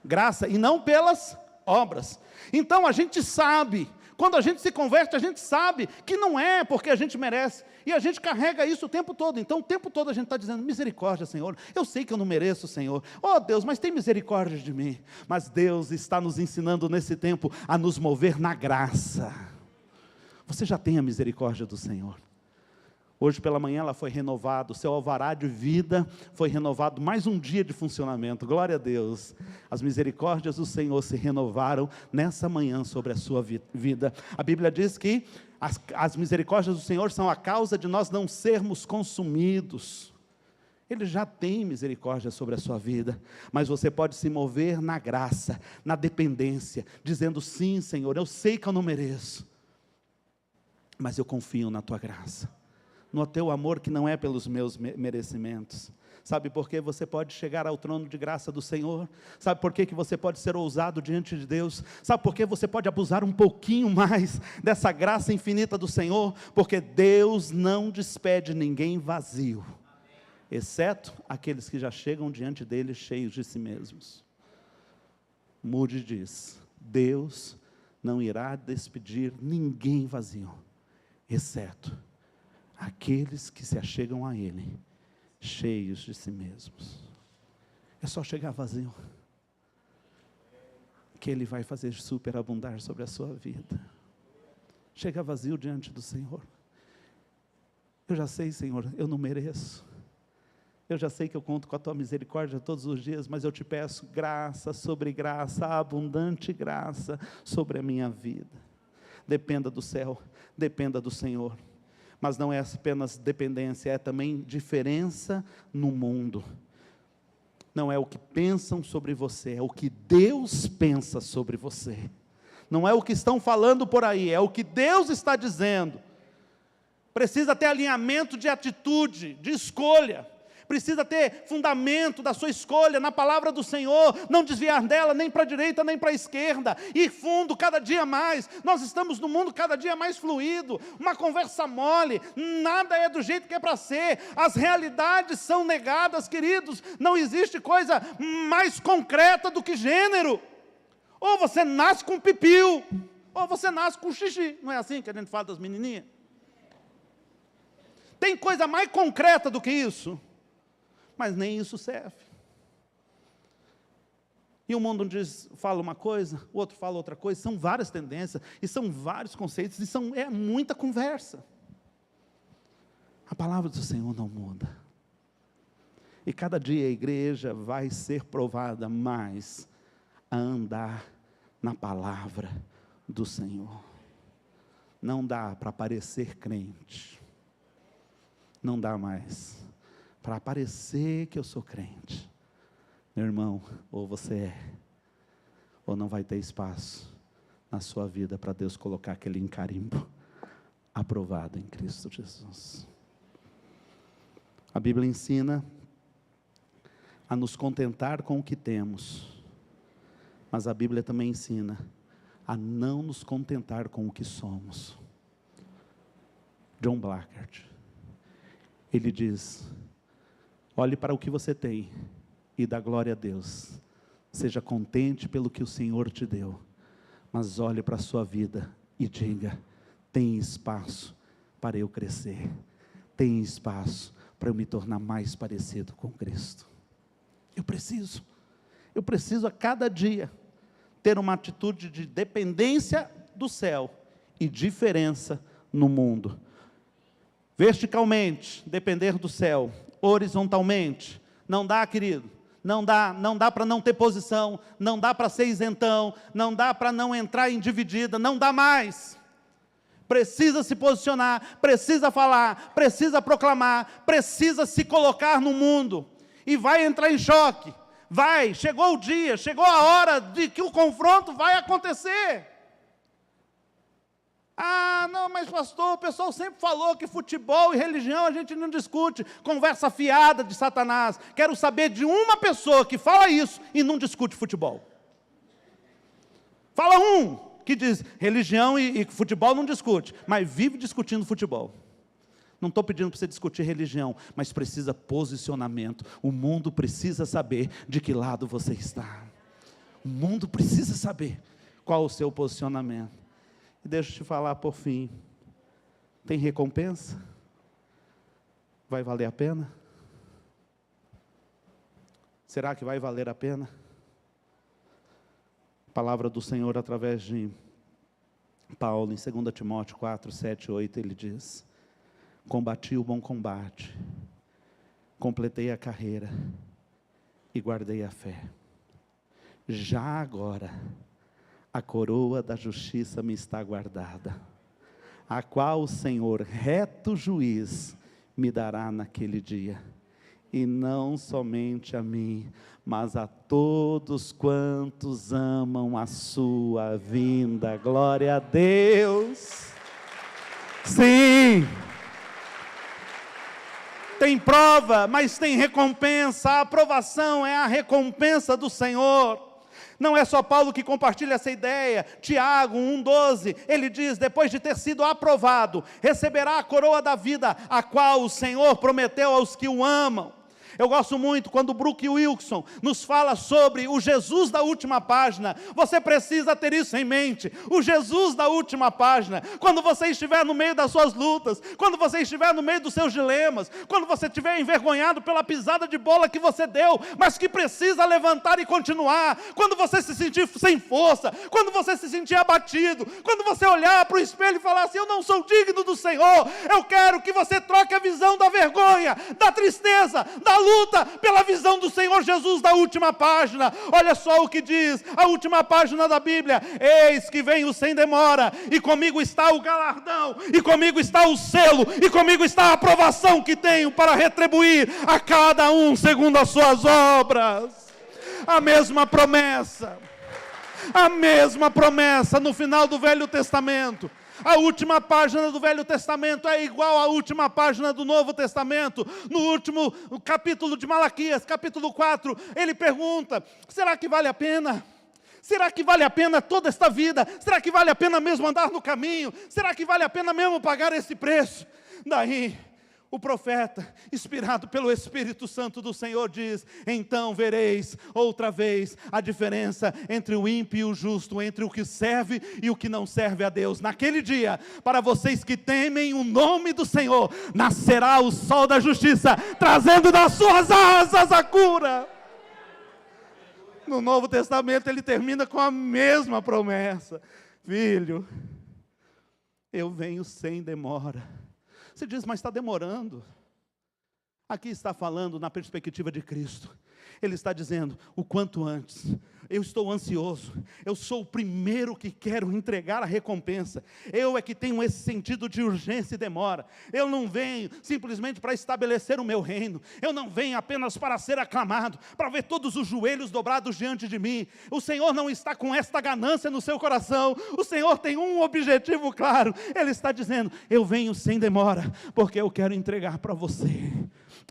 graça e não pelas obras. Então a gente sabe, quando a gente se converte, a gente sabe que não é porque a gente merece, e a gente carrega isso o tempo todo. Então o tempo todo a gente está dizendo, misericórdia, Senhor, eu sei que eu não mereço, Senhor, oh Deus, mas tem misericórdia de mim. Mas Deus está nos ensinando nesse tempo a nos mover na graça. Você já tem a misericórdia do Senhor. Hoje pela manhã ela foi renovada, o seu alvará de vida foi renovado, mais um dia de funcionamento, glória a Deus. As misericórdias do Senhor se renovaram nessa manhã sobre a sua vida. A Bíblia diz que as misericórdias do Senhor são a causa de nós não sermos consumidos. Ele já tem misericórdia sobre a sua vida, mas você pode se mover na graça, na dependência, dizendo, sim Senhor, eu sei que eu não mereço, mas eu confio na tua graça, no teu amor que não é pelos meus merecimentos. Sabe por que você pode chegar ao trono de graça do Senhor? Sabe por que você pode ser ousado diante de Deus? Sabe por que você pode abusar um pouquinho mais dessa graça infinita do Senhor? Porque Deus não despede ninguém vazio, exceto aqueles que já chegam diante dele cheios de si mesmos. Moody diz, Deus não irá despedir ninguém vazio, exceto aqueles que se achegam a Ele, cheios de si mesmos. É só chegar vazio, que Ele vai fazer superabundar sobre a sua vida. Chega vazio diante do Senhor. Eu já sei, Senhor, eu não mereço. Eu já sei que eu conto com a tua misericórdia todos os dias, mas eu te peço graça sobre graça, abundante graça sobre a minha vida. Dependa do céu, dependa do Senhor. Mas não é apenas dependência, é também diferença no mundo. Não é o que pensam sobre você, é o que Deus pensa sobre você. Não é o que estão falando por aí, é o que Deus está dizendo. Precisa ter alinhamento de atitude, de escolha. Precisa ter fundamento da sua escolha na palavra do Senhor, não desviar dela nem para a direita nem para a esquerda, ir fundo cada dia mais. Nós estamos num mundo cada dia mais fluido, uma conversa mole, nada é do jeito que é para ser, as realidades são negadas, queridos, não existe coisa mais concreta do que gênero. Ou você nasce com pipiu, ou você nasce com xixi, não é assim que a gente fala das menininhas? Tem coisa mais concreta do que isso? Mas nem isso serve. E o mundo fala uma coisa, o outro fala outra coisa, são várias tendências, e são vários conceitos, e é muita conversa. A palavra do Senhor não muda. E cada dia a igreja vai ser provada mais a andar na palavra do Senhor. Não dá para parecer crente. Não dá mais para parecer que eu sou crente. Meu irmão, ou você é, ou não vai ter espaço na sua vida para Deus colocar aquele carimbo aprovado em Cristo Jesus. A Bíblia ensina a nos contentar com o que temos, mas a Bíblia também ensina a não nos contentar com o que somos. John Blackard, ele diz: olhe para o que você tem e dá glória a Deus. Seja contente pelo que o Senhor te deu, mas olhe para a sua vida e diga: tem espaço para eu crescer, tem espaço para eu me tornar mais parecido com Cristo. Eu preciso a cada dia ter uma atitude de dependência do céu e diferença no mundo. Verticalmente, depender do céu. Horizontalmente, não dá, querido, não dá para não ter posição, não dá para ser isentão, não dá para não entrar em dividida, não dá mais. Precisa se posicionar, precisa falar, precisa proclamar, precisa se colocar no mundo, e vai entrar em choque, chegou o dia, chegou a hora de que o confronto vai acontecer. Ah, não, mas pastor, o pessoal sempre falou que futebol e religião a gente não discute, conversa fiada de Satanás. Quero saber de uma pessoa que fala isso e não discute futebol. Fala um que diz, religião e futebol não discute, mas vive discutindo futebol. Não estou pedindo para você discutir religião, mas precisa posicionamento. O mundo precisa saber de que lado você está. O mundo precisa saber qual o seu posicionamento. E deixa eu te falar por fim, tem recompensa? Vai valer a pena? Será que vai valer a pena? A palavra do Senhor através de Paulo, em 2 Timóteo 4, 7, 8, ele diz: combati o bom combate, completei a carreira e guardei a fé. Já agora, a coroa da justiça me está guardada, a qual o Senhor, reto juiz, me dará naquele dia. E não somente a mim, mas a todos quantos amam a sua vinda. Glória a Deus. Sim. Tem prova, mas tem recompensa. A aprovação é a recompensa do Senhor. Não é só Paulo que compartilha essa ideia. Tiago 1,12, ele diz: depois de ter sido aprovado, receberá a coroa da vida, a qual o Senhor prometeu aos que o amam. Eu gosto muito quando o Brooke Wilson nos fala sobre o Jesus da última página. Você precisa ter isso em mente, o Jesus da última página. Quando você estiver no meio das suas lutas, quando você estiver no meio dos seus dilemas, quando você estiver envergonhado pela pisada de bola que você deu, mas que precisa levantar e continuar, quando você se sentir sem força, quando você se sentir abatido, quando você olhar para o espelho e falar assim: eu não sou digno do Senhor, eu quero que você troque a visão da vergonha, da tristeza, da luta, pela visão do Senhor Jesus da última página. Olha só o que diz a última página da Bíblia: eis que venho sem demora, e comigo está o galardão, e comigo está o selo, e comigo está a aprovação que tenho para retribuir a cada um segundo as suas obras. A mesma promessa no final do Velho Testamento. A última página do Velho Testamento é igual à última página do Novo Testamento. No último capítulo de Malaquias, capítulo 4, ele pergunta: será que vale a pena? Será que vale a pena toda esta vida? Será que vale a pena mesmo andar no caminho? Será que vale a pena mesmo pagar esse preço? Daí o profeta, inspirado pelo Espírito Santo do Senhor, diz: então vereis outra vez a diferença entre o ímpio e o justo, entre o que serve e o que não serve a Deus. Naquele dia, para vocês que temem o nome do Senhor, nascerá o sol da justiça, trazendo das suas asas a cura. No Novo Testamento ele termina com a mesma promessa: filho, eu venho sem demora. Você diz: mas está demorando. Aqui está falando na perspectiva de Cristo. Ele está dizendo: o quanto antes. Eu estou ansioso, eu sou o primeiro que quero entregar a recompensa. Eu é que tenho esse sentido de urgência e demora. Eu não venho simplesmente para estabelecer o meu reino. Eu não venho apenas para ser aclamado, para ver todos os joelhos dobrados diante de mim. O Senhor não está com esta ganância no seu coração. O Senhor tem um objetivo claro. Ele está dizendo: eu venho sem demora, porque eu quero entregar para você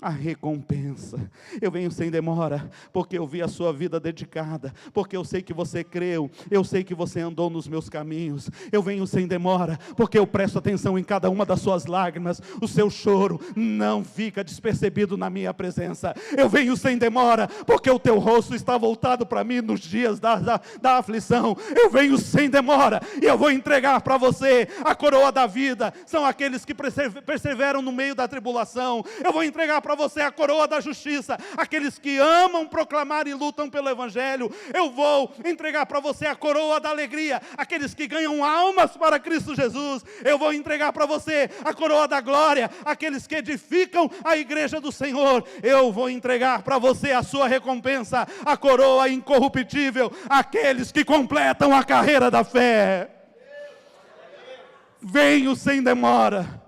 a recompensa. Eu venho sem demora, porque eu vi a sua vida dedicada, porque eu sei que você creu, eu sei que você andou nos meus caminhos. Eu venho sem demora, porque eu presto atenção em cada uma das suas lágrimas. O seu choro não fica despercebido na minha presença. Eu venho sem demora, porque o teu rosto está voltado para mim nos dias da aflição. Eu venho sem demora, e eu vou entregar para você a coroa da vida. São aqueles que perseveram no meio da tribulação. Eu vou entregar para você a coroa da justiça, aqueles que amam proclamar e lutam pelo Evangelho. Eu vou entregar para você a coroa da alegria, aqueles que ganham almas para Cristo Jesus. Eu vou entregar para você a coroa da glória, aqueles que edificam a igreja do Senhor. Eu vou entregar para você a sua recompensa, a coroa incorruptível, aqueles que completam a carreira da fé. Venho sem demora.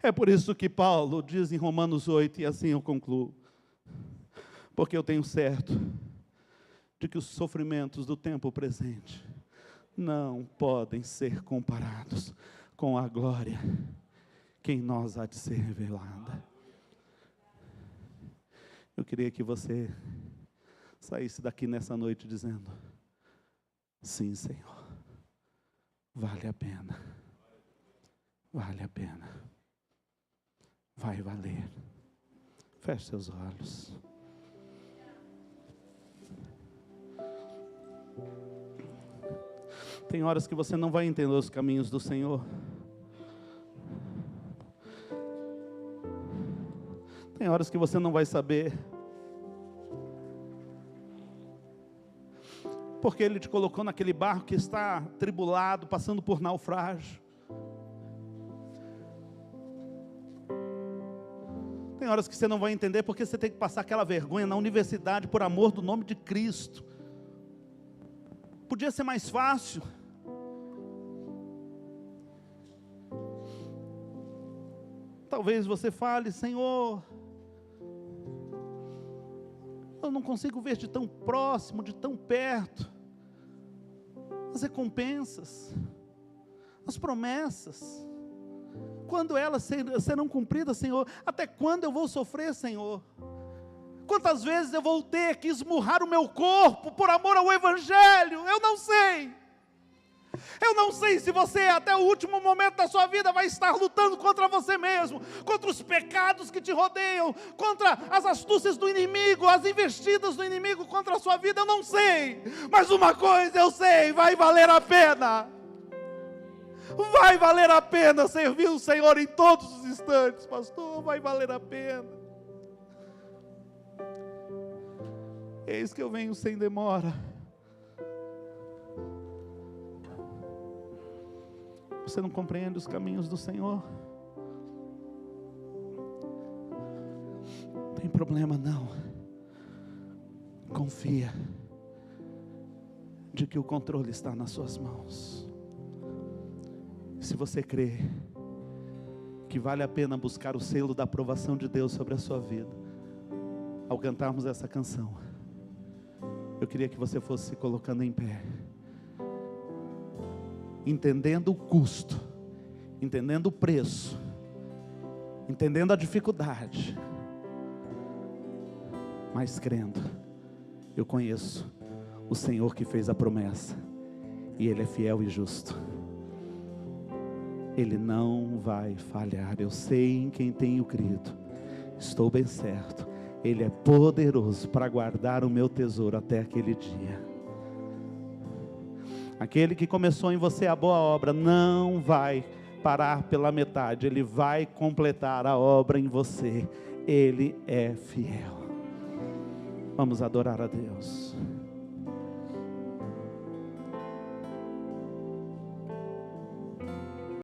É por isso que Paulo diz em Romanos 8, e assim eu concluo: porque eu tenho certo de que os sofrimentos do tempo presente não podem ser comparados com a glória que em nós há de ser revelada. Eu queria que você saísse daqui nessa noite dizendo: sim, Senhor, vale a pena, vale a pena. Vai valer. Feche seus olhos. Tem horas que você não vai entender os caminhos do Senhor. Tem horas que você não vai saber. Porque Ele te colocou naquele barco que está tribulado, passando por naufrágio. Tem horas que você não vai entender porque você tem que passar aquela vergonha na universidade por amor do nome de Cristo. Podia ser mais fácil. Talvez você fale: Senhor, eu não consigo ver de tão próximo, de tão perto, as recompensas, as promessas. Quando elas serão cumpridas, Senhor? Até quando eu vou sofrer, Senhor? Quantas vezes eu vou ter que esmurrar o meu corpo por amor ao Evangelho? Eu não sei. Eu não sei se você até o último momento da sua vida vai estar lutando contra você mesmo, contra os pecados que te rodeiam, contra as astúcias do inimigo, as investidas do inimigo contra a sua vida. Eu não sei, mas uma coisa eu sei: vai valer a pena. Vai valer a pena servir o Senhor em todos os instantes, pastor. Vai valer a pena. Eis que eu venho sem demora. Você não compreende os caminhos do Senhor? Não tem problema não. Confia de que o controle está nas suas mãos. Se você crê que vale a pena buscar o selo da aprovação de Deus sobre a sua vida, ao cantarmos essa canção, eu queria que você fosse se colocando em pé, entendendo o custo, entendendo o preço, entendendo a dificuldade, mas crendo. Eu conheço o Senhor que fez a promessa, e Ele é fiel e justo. Ele não vai falhar. Eu sei em quem tenho crido, estou bem certo. Ele é poderoso para guardar o meu tesouro até aquele dia. Aquele que começou em você a boa obra não vai parar pela metade. Ele vai completar a obra em você. Ele é fiel. Vamos adorar a Deus.